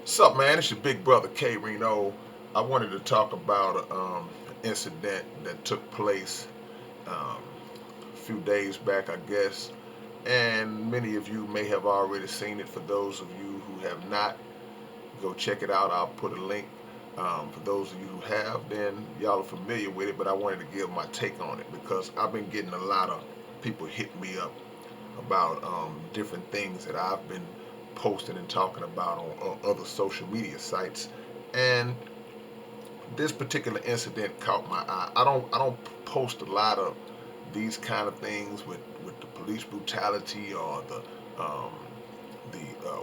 Sup, man? It's your big brother K-Rino. I wanted to talk about an incident that took place a few days back, I guess, and many of you may have already seen it. For those of you who have not, go check it out. I'll put a link. For those of you who have, then y'all are familiar with it, but I wanted to give my take on it because I've been getting a lot of people hit me up about different things that I've been posting and talking about on other social media sites. And this particular incident caught my eye. I don't post a lot of these kind of things with the police brutality or the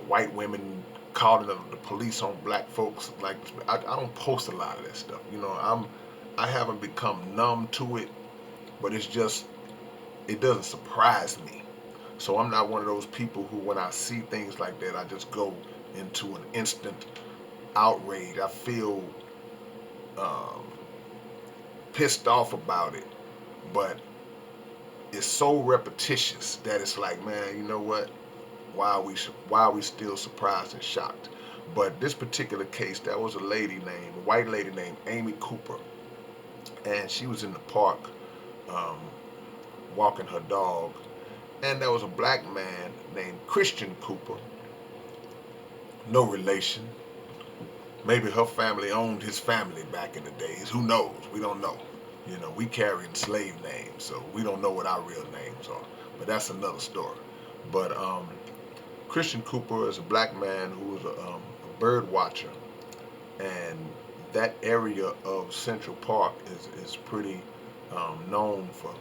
white women calling the police on black folks. Like I don't post a lot of that stuff. I haven't become numb to it, but it's just it doesn't surprise me. So I'm not one of those people who, when I see things like that, I just go into an instant outrage. I feel um, pissed off about it, but it's so repetitious that it's like, man, you know what? Why are we still surprised and shocked? But this particular case, there was a white lady named Amy Cooper, and she was in the park um, walking her dog, and there was a black man named Christian Cooper, no relation. Maybe her family owned his family back in the days. Who knows? We don't know. We carrying slave names, so we don't know what our real names are. But that's another story. But Christian Cooper is a black man who was a bird watcher, and that area of Central Park is pretty known for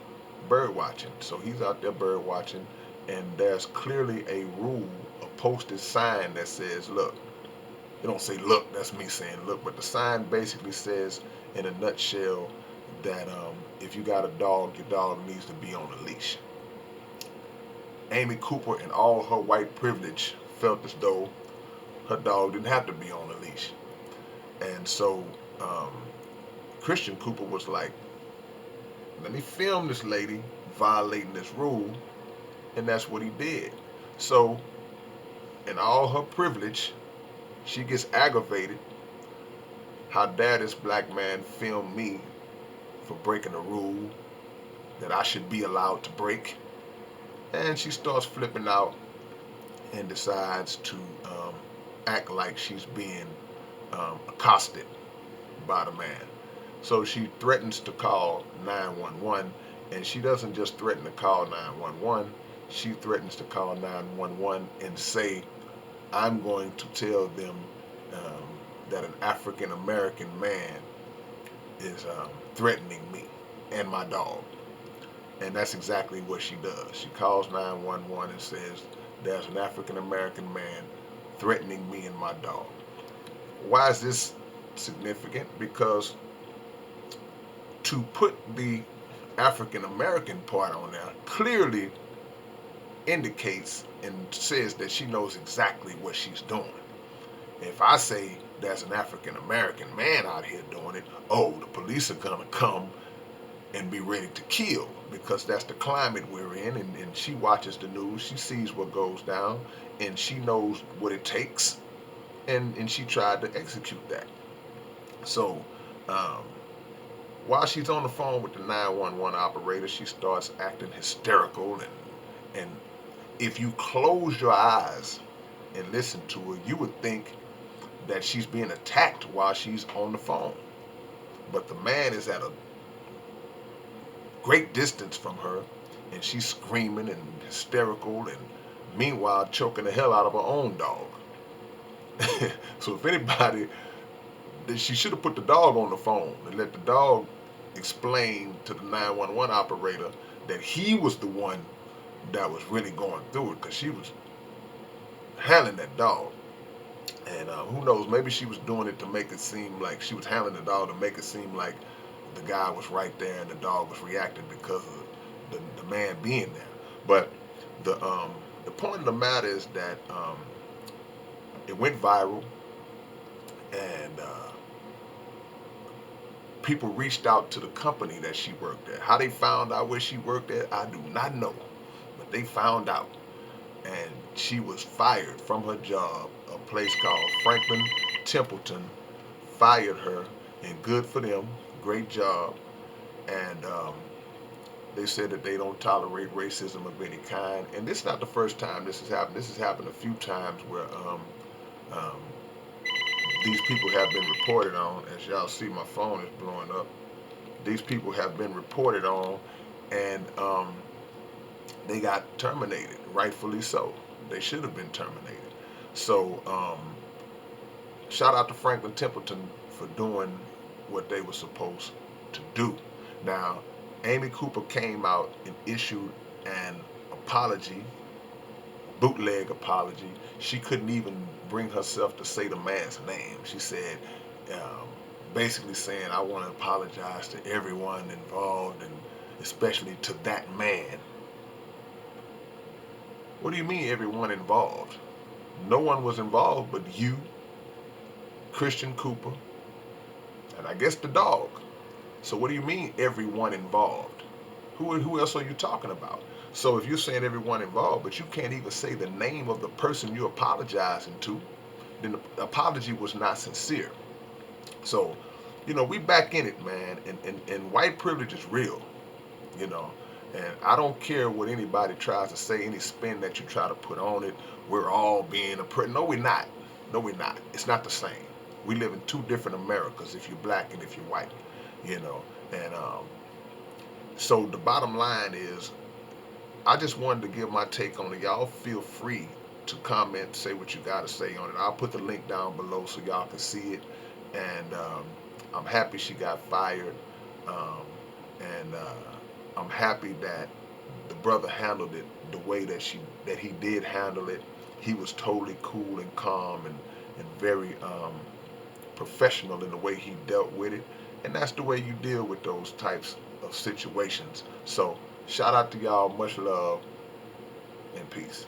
bird watching. So he's out there bird watching, and there's clearly a rule, a posted sign that says, "Look." It don't say look, that's me saying look, but the sign basically says in a nutshell that if you got a dog, your dog needs to be on a leash. Amy Cooper, in all her white privilege, felt as though her dog didn't have to be on a leash. And so um, Christian Cooper was like, let me film this lady violating this rule, and that's what he did. So, in all her privilege, she gets aggravated. How dare this black man film me for breaking a rule that I should be allowed to break? And she starts flipping out and decides to act like she's being accosted by the man. So she threatens to call 911, and she doesn't just threaten to call 911, she threatens to call 911 and say, I'm going to tell them um, that an African American man is threatening me and my dog. And that's exactly what she does. She calls 911 and says, there's an African American man threatening me and my dog. Why is this significant? Because to put the African American part on there clearly indicates and says that she knows exactly what she's doing. If I say there's an African American man out here doing it, oh, the police are gonna come and be ready to kill because that's the climate we're in. And she watches the news, she sees what goes down, and she knows what it takes, and she tried to execute that. So um, while she's on the phone with the 911 operator, she starts acting hysterical, and if you close your eyes and listen to her, you would think that she's being attacked while she's on the phone. But the man is at a great distance from her, and she's screaming and hysterical, and meanwhile choking the hell out of her own dog. So if anybody, she should have put the dog on the phone and let the dog explain to the 911 operator that he was the one that was really going through it, because she was handling that dog. And who knows, maybe she was doing it to make it seem like she was handling the dog to make it seem like the guy was right there and the dog was reacting because of the man being there. But the point of the matter is that it went viral, and people reached out to the company that she worked at. How they found out where she worked at, I do not know, but they found out. and she was fired from her job. A place called Franklin Templeton fired her, and good for them, great job. And they said that they don't tolerate racism of any kind. And this is not the first time this has happened. This has happened a few times where um, these people have been reported on. As y'all see, my phone is blowing up. These people have been reported on, and they got terminated, rightfully so. They should have been terminated. So, shout out to Franklin Templeton for doing what they were supposed to do. Now, Amy Cooper came out and issued an apology, bootleg apology. She couldn't even bring herself to say the man's name. She said, um, basically saying, I want to apologize to everyone involved and especially to that man. What do you mean, everyone involved? No one was involved but you, Christian Cooper, and I guess the dog. So what do you mean, everyone involved? Who else are you talking about? So if you're saying everyone involved, but you can't even say the name of the person you're apologizing to, then the apology was not sincere. So, we back in it, man, and white privilege is real, you know. And I don't care what anybody tries to say, any spin that you try to put on it. We're all being oppressed. No, we're not. No, we're not. It's not the same. We live in two different Americas. If you're black and if you're white, you know. And so the bottom line is, I just wanted to give my take on it. Y'all feel free to comment, say what you got to say on it. I'll put the link down below so y'all can see it. And I'm happy she got fired. Um, and I'm happy that the brother handled it the way that he did handle it. He was totally cool and calm and very professional in the way he dealt with it. And that's the way you deal with those types of situations. So shout out to y'all. Much love and peace.